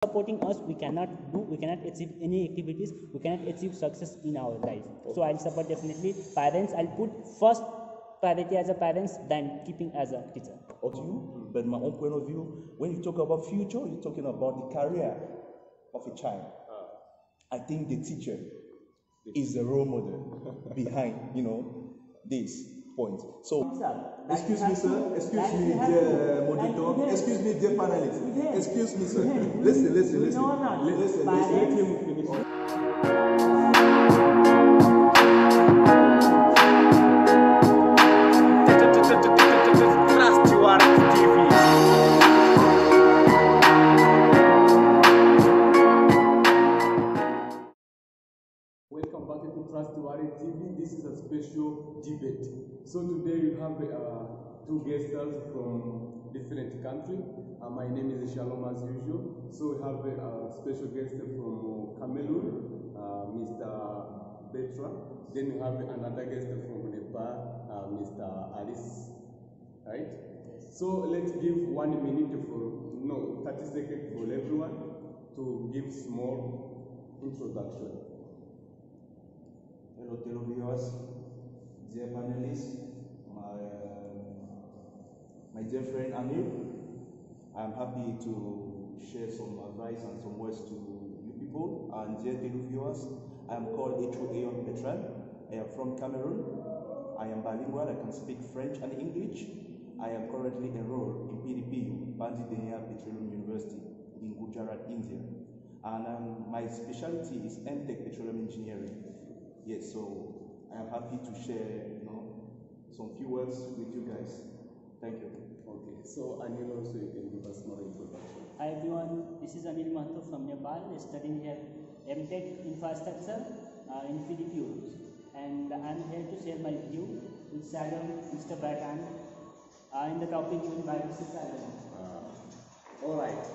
supporting us, we cannot achieve any activities, we cannot achieve success in our life. So I'll support definitely parents. I'll put first priority as a parents than keeping as a teacher. Of you, but my own point of view, when you talk about future, you're talking about the career of a child. I think the teacher is the role model behind, this point. So, excuse me, sir. Excuse me, dear moderator. Excuse me, dear panelists. Excuse me, sir. Listen. Listen. Let him finish. Welcome back to Trustworthy TV. This is a special debate. So today we have two guests from different countries. My name is Shalom as usual. So we have a special guest from Cameroon, Mr. Betra. Then we have another guest from Nepal, Mr. Alice. Right? So let's give 1 minute 30 seconds for everyone to give small introduction. Hello, televiewers, dear panelists, my dear friend Amir. I'm happy to share some advice and some words to you people. And dear televiewers, I am called Echo Ayon Petran. I am from Cameroon. I am bilingual. I can speak French and English. I am currently enrolled in PDPU, Bandit Denia Petroleum University in Gujarat, India. And my specialty is MTech Petroleum Engineering. Yes, so I am happy to share, some few words with you guys. Thank you. Okay, so Anil also you can give us more introduction. Hi everyone, this is Anil Mahato from Nepal, studying here MTech Infrastructure in PDPU, and I'm here to share my view with Salam, Mr. Batan, in the topic given by Mr. Salam. Alright,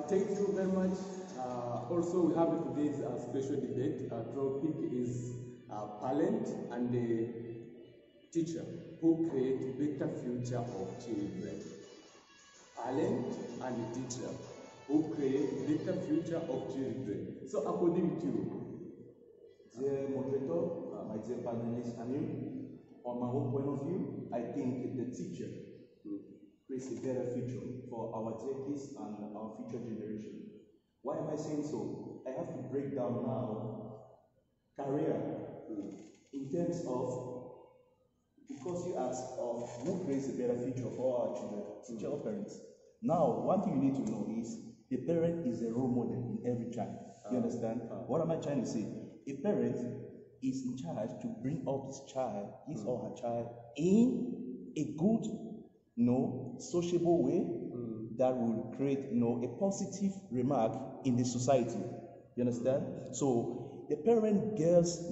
thank you very much. Also we have today's special debate. Topic is parent and the teacher who create better future of children. Parent and the teacher who create better future of children. So according to you, dear moderator, my dear panelist Amir, on my own point of view, I think the teacher creates a better future for our dear kids and our future generation. Why am I saying so? I have to break down now career in terms of, because you asked of who creates a better future for our children, teacher or parents. Now, one thing you need to know is the parent is a role model in every child. You understand? What am I trying to say? A parent is in charge to bring up his child, his or her child, in a good, sociable way that will create, a positive remark in the society. You understand? So the parent gives,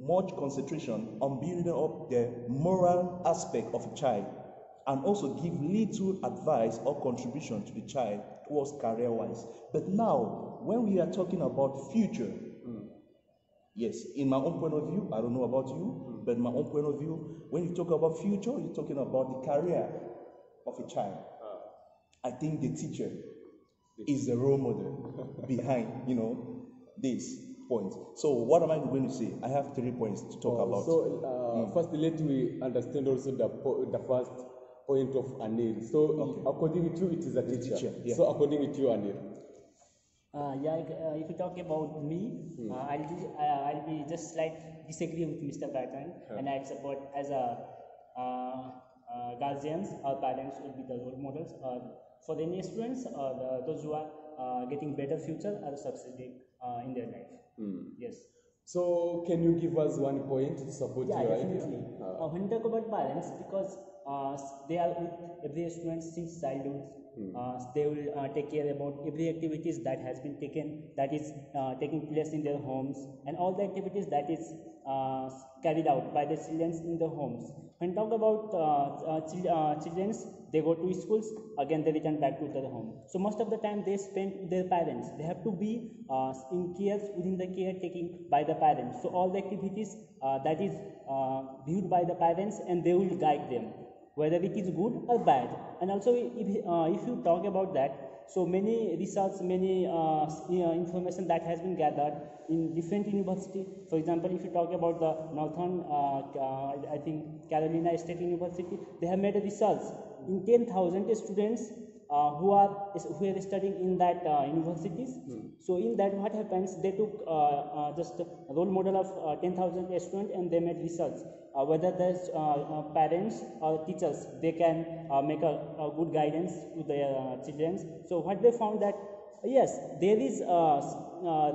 much concentration on building up the moral aspect of a child, and also give little advice or contribution to the child towards career-wise. But now, when we are talking about future, yes, in my own point of view, I don't know about you, but in my own point of view, when you talk about future, you're talking about the career of a child. I think the teacher is the role model behind, this point. So what am I going to say? I have 3 points to talk about. So first, let me understand also the first point of Anil. So according to you, it is a teacher. Yeah. So according to you, Anil. If you talk about me, I'll be just slight disagree with Mr. Batan, and I'd support as a guardians or parents will be the role models for the new students or those who are getting better future or succeeding in their life. Yes. So can you give us 1 point to support your Definitely. idea? When we talk about parents, because they are with every student since childhood, they will take care about every activities that has been that is taking place in their homes, and all the activities that is carried out by the children in the homes. When talk about children, they go to schools, again they return back to their home. So most of the time they spend with their parents. They have to be within the care taking by the parents. So all the activities that is viewed by the parents, and they will guide them, whether it is good or bad. And also if you talk about that, So many results, many information that has been gathered in different university. For example, if you talk about the Northern, I think Carolina State University, they have made results in 10,000 students who are studying in that universities. So in that, what happens? They took just a role model of 10,000 students and they made results. Whether there's parents or teachers, they can make a good guidance to their children. So what they found that yes, there is a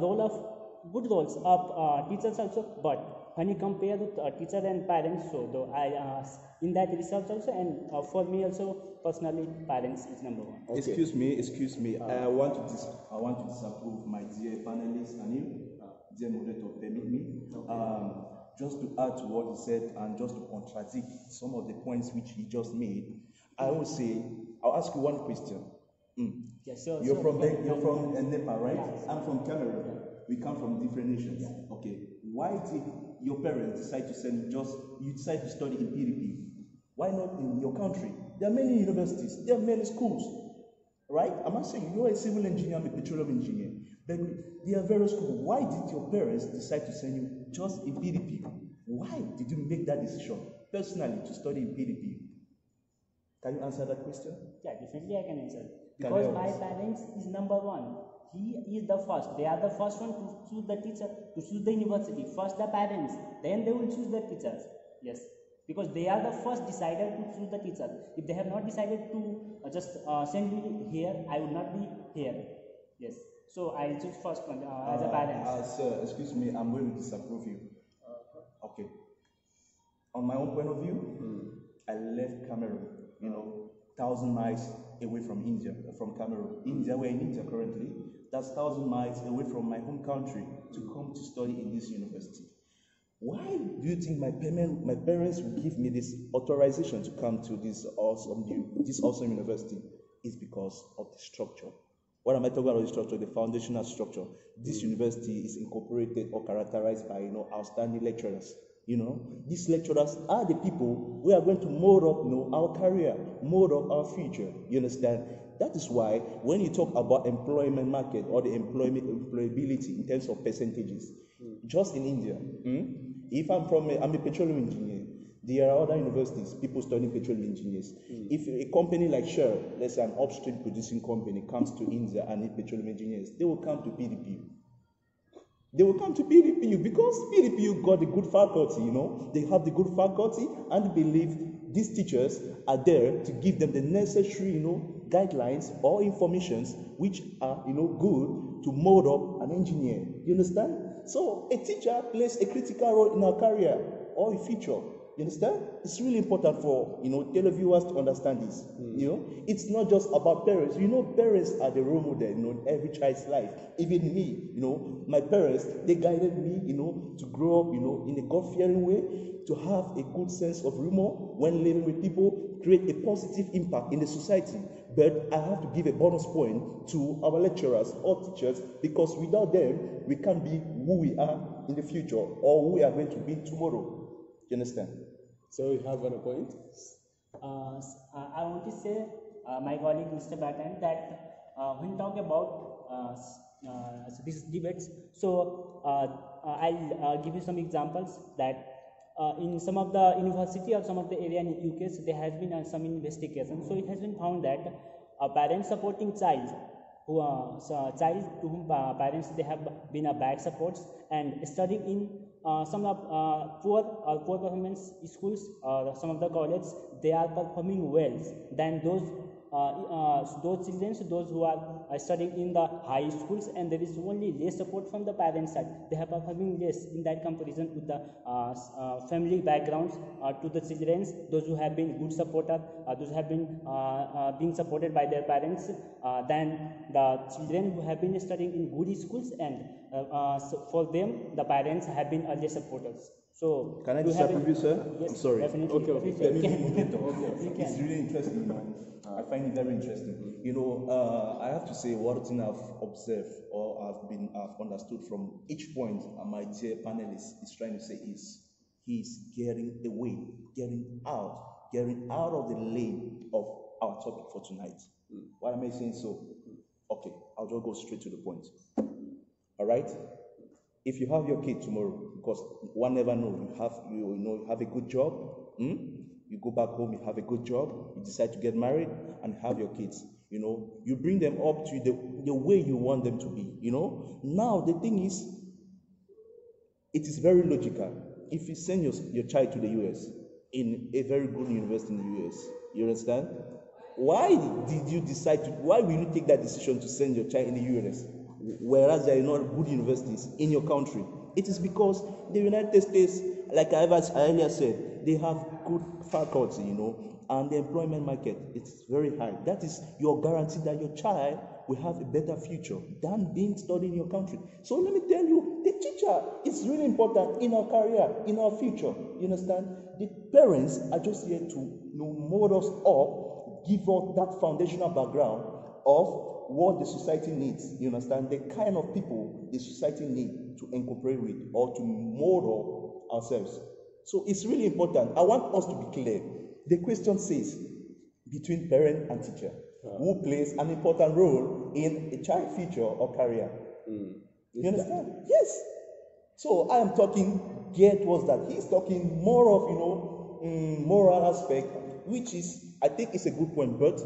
role of good roles of teachers also, but when you compare with teacher and parents, so though I in that research also, and for me also personally, parents is number one. Okay. Excuse me. I want to disapprove my dear panelists and you, dear moderator, permit me. Just to add to what he said and just to contradict some of the points which he just made, I will say, I'll ask you one question. Yes, sure. You're from Nepal, right? Yes. I'm from Cameroon. Yeah. We come from different nations. Yeah. Okay. Why did your parents decide to send you decide to study in PDP? Why not in your country? There are many universities, there are many schools, right? I'm not saying you're a civil engineer, I'm a petroleum engineer, but there are various schools. Why did your parents decide to send you just in PDP? Why did you make that decision personally to study in PDP? Can you answer that question? Yeah, definitely I can answer. Because my parents is number one. He is the first. They are the first one to choose the teacher, to choose the university. First the parents, then they will choose the teachers. Yes. Because they are the first decider to choose the teacher. If they have not decided to just send me here, I would not be here. Yes. So I choose first one as a parent. Sir, excuse me, I'm going to disapprove you. Okay. On my own point of view, I left Cameroon, 1,000 miles away from India, from Cameroon. We're in India currently. That's 1,000 miles away from my home country to come to study in this university. Why do you think my parents will give me this authorization to come to this awesome university? It's because of the structure. What am I talking about? The structure, the foundational structure. This university is incorporated or characterized by outstanding lecturers. These lecturers are the people who are going to mold up our career, mold up our future. You understand? That is why when you talk about employment market or the employability in terms of percentages, just in India, if I'm a petroleum engineer, there are other universities, people studying petroleum engineers. If a company like Shell, let's say an upstream producing company, comes to India and need petroleum engineers, they will come to PDPU. They will come to PDPU because PDPU got the good faculty, They have the good faculty and they believe these teachers are there to give them the necessary, guidelines or informations which are, good to mold up an engineer. You understand? So a teacher plays a critical role in our career or a future. You understand? It's really important for televiewers to understand this. It's not just about parents. Parents are the role model in every child's life. Even me, my parents, they guided me, to grow up, in a God-fearing way, to have a good sense of humor when living with people, create a positive impact in the society. But I have to give a bonus point to our lecturers or teachers because without them, we can't be who we are in the future or who we are going to be tomorrow. You understand? So you have one point? I want to say, my colleague Mr. Batan, that when we talk about these debates, so I'll give you some examples that in some of the university or some of the area in UK, so there has been some investigation. So it has been found that a parent supporting child child to whom parents they have been a bad supports and studying in some of poor performance schools or some of the colleges, they are performing well than those children, those who are studying in the high schools, and there is only less support from the parents side. They are performing less in that comparison with the family backgrounds to the children, those who have been good supporter, those who have been being supported by their parents, than the children who have been studying in good schools, and so for them the parents have been less supporters. So can I disapprove you, sir? Yes, I'm sorry. Definitely. Okay. It's really interesting, I find it very interesting. I have to say one thing I've observed or I've understood from each point my dear panelist is trying to say is he's getting away, getting out of the lane of our topic for tonight. Why am I saying so? Okay, I'll just go straight to the point. All right? If you have your kid tomorrow, because one never know, you have a good job, you go back home, you have a good job, you decide to get married and have your kids, you bring them up to the way you want them to be, Now the thing is, it is very logical. If you send your child to the US in a very good university in the US, you understand? Why will you take that decision to send your child in the US, whereas there are not good universities in your country? It is because the United States, like I earlier said, they have good faculty, and the employment market, it's very high. That is your guarantee that your child will have a better future than being studied in your country. So let me tell you, the teacher is really important in our career, in our future. You understand? The parents are just here to mold us up, give us that foundational background of what the society needs. You understand? The kind of people the society needs to incorporate with or to mold up ourselves. So it's really important. I want us to be clear. The question says, between parent and teacher, who plays an important role in a child future or career? You understand? Yes. So I am talking geared towards that. He's talking more of, moral aspect, which is, I think it's a good point, but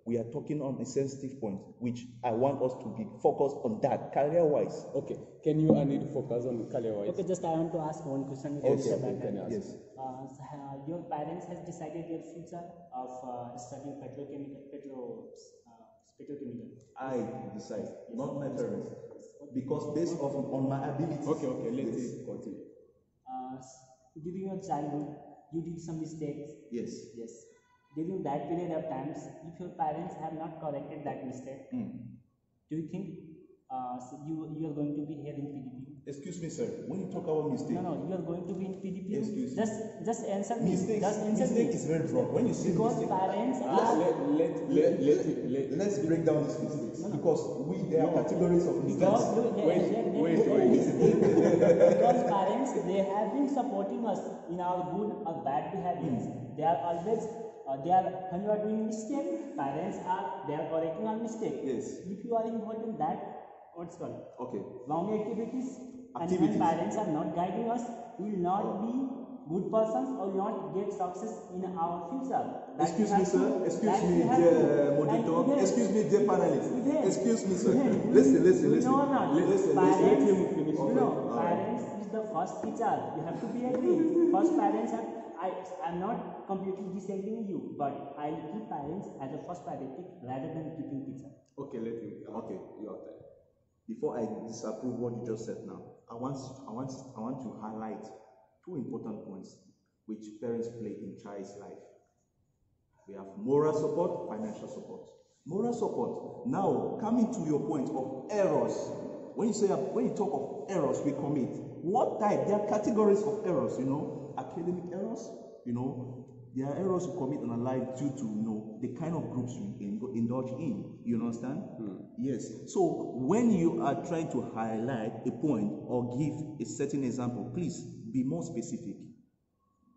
we are talking on a sensitive point, which I want us to be focused on that, career-wise. Okay. Can you need to focus on career-wise? Okay, just I want to ask one question. Yes. Your parents has decided your future of studying petrochemical. I decide, not my parents, because based on my abilities. Okay, let's continue. During your childhood, you did some mistakes. Yes. During that period of times, if your parents have not corrected that mistake, do you think you are going to be here in PDP? Excuse me, sir. When you talk about mistake, No, you are going to be in PDP. Excuse me. Just answer me. Mistake is very broad. When you say Because mistake, parents are. let's break down these mistakes because there are categories of mistakes. Because parents, they have been supporting us in our good or bad behaviors. They are always, when you are doing mistake, parents they are correcting our mistake. Yes. If you are involved in that, what's called? Okay. Wrong activities. And when parents are not guiding us, we will not be good persons or will not get success in our future. Excuse me, sir. Excuse me, dear monitor. Excuse me, dear panelist. Excuse me, sir. Listen. No. Listen. Parents, Let him finish. Parents is the first teacher. You have to be agree. First parents are. I'm not completely disagreeing with you, but I'll keep parents as a first priority rather than keeping teacher. Okay, let him. Okay. Your time. Before I disapprove what you just said now, I want to highlight two important points which parents play in child's life. We have moral support, financial support. Moral support. Now, coming to your point of errors. When you talk of errors we commit, what type? There are categories of errors, academic errors, there are errors we commit in our life due to, the kind of groups we indulge in. You understand? Yes. So when you are trying to highlight a point or give a certain example, please be more specific.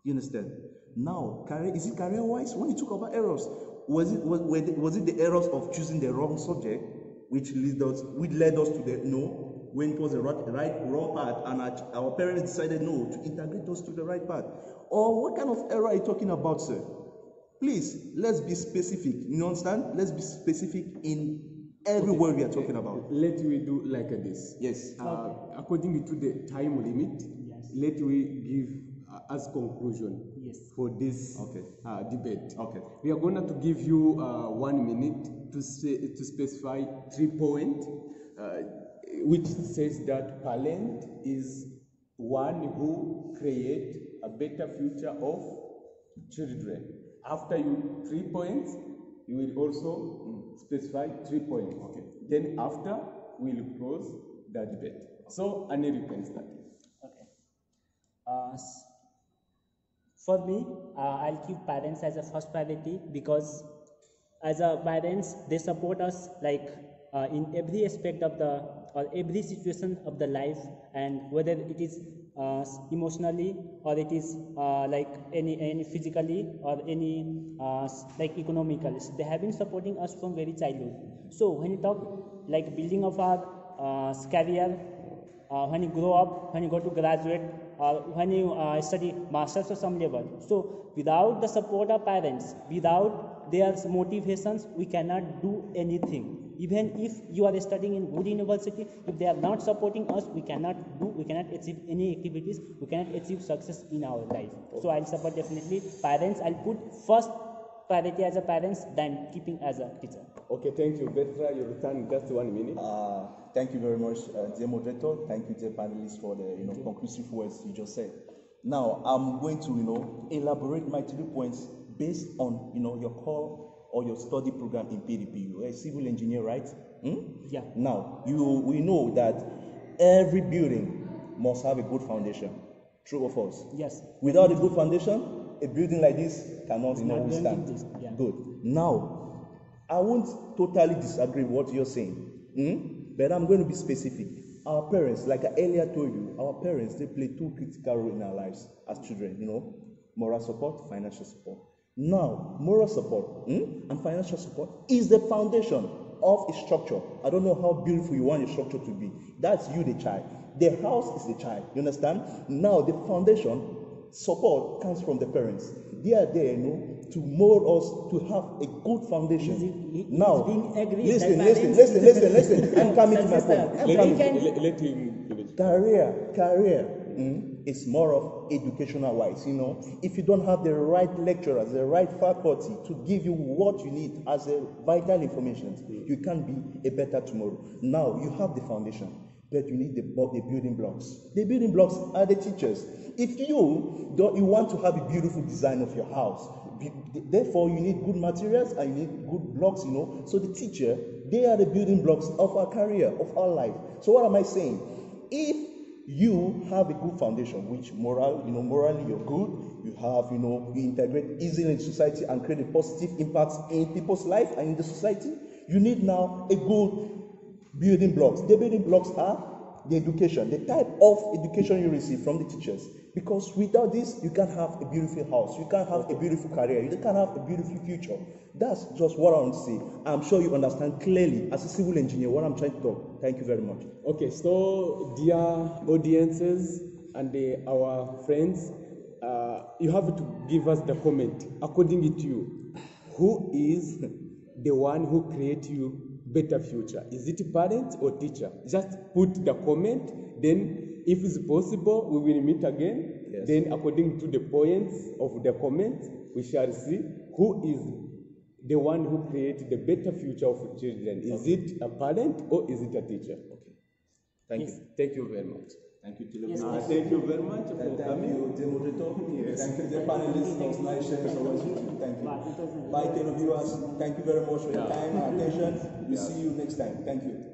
You understand? Now, is it career-wise? When you talk about errors, was it the errors of choosing the wrong subject, which led us to the when it was the wrong path, and our parents decided to integrate us to the right path? Or what kind of error are you talking about, sir? Please, let's be specific. You understand? Let's be specific in every word we are talking about. Let me do like this. Yes. According to the time limit, let me give as conclusion for this debate. Okay. We are going to give you 1 minute to specify 3 points, which says that parent is one who create a better future of children. After 3 points, you will also specify 3 points. Okay. Then after, we will close the debate. So, Anil, you can start. Okay. For me, I'll keep parents as a first priority because as a parents, they support us in every aspect of the or every situation of the life, and whether it is emotionally, or it is like any physically, or any like economically. They have been supporting us from very childhood. So when you talk like building of our career, when you grow up, when you go to graduate, or when you study masters or some level. So without the support of parents, without their motivations, we cannot do anything. Even if you are studying in good university, if they are not supporting us, we cannot achieve any activities, we cannot achieve success in our life. So I'll support definitely parents. I'll put first priority as a parents than keeping as a teacher. Okay, thank you. Bertra, your return in just 1 minute. Thank you very much, dear moderator. Thank you, dear panelists, for the conclusive words you just said. Now, I'm going to elaborate my 3 points based on your core or your study program in PDP. You're a civil engineer, right? Yeah. Now, we know that every building must have a good foundation. True or false? Yes. Without a good foundation, a building like this cannot withstand. Yeah. Good. Now, I won't totally disagree with what you're saying, but I'm going to be specific. Our parents, like I earlier told you, our parents, they play 2 critical roles in our lives as children, moral support, financial support. Now, moral support and financial support is the foundation of a structure. I don't know how beautiful you want your structure to be. That's you, the child. The house is the child. You understand? Now, the foundation support comes from the parents. They are there, to mold us to have a good foundation. Now, listen. I'm coming to my point. Let him finish. Career is more of educational wise. If you don't have the right lecturers, the right faculty to give you what you need as a vital information, you can't be a better tomorrow. Now you have the foundation, but you need the building blocks. The building blocks are the teachers. If you want to have a beautiful design of your house, therefore you need good materials and you need good blocks. So the teacher, they are the building blocks of our career, of our life. So what am I saying? If you have a good foundation, which morally you're good, you have, you integrate easily in society and create a positive impact in people's life and in the society, you need now a good building blocks. The building blocks are the education, the type of education you receive from the teachers. Because without this, you can't have a beautiful house, you can't have a beautiful career, you can't have a beautiful future. That's just what I want to say. I'm sure you understand clearly, as a civil engineer, what I'm trying to talk. Thank you very much. Okay, so dear audiences and our friends, you have to give us the comment according to you. Who is the one who creates you better future? Is it parent or teacher? Just put the comment, then if it's possible, we will meet again. Yes. Then according to the points of the comment, we shall see who is the one who created the better future of children. Is it a parent or is it a teacher? Okay. Thank you. Thank you very much. Thank you, Yes, Thank you very much for Thank coming. you, the moderator. Yes. Thank you, the panelists. It was nice sharing some words with you. Thank you. Bye, televiewers. Thank you very much for your time and attention. We'll see you next time. Thank you.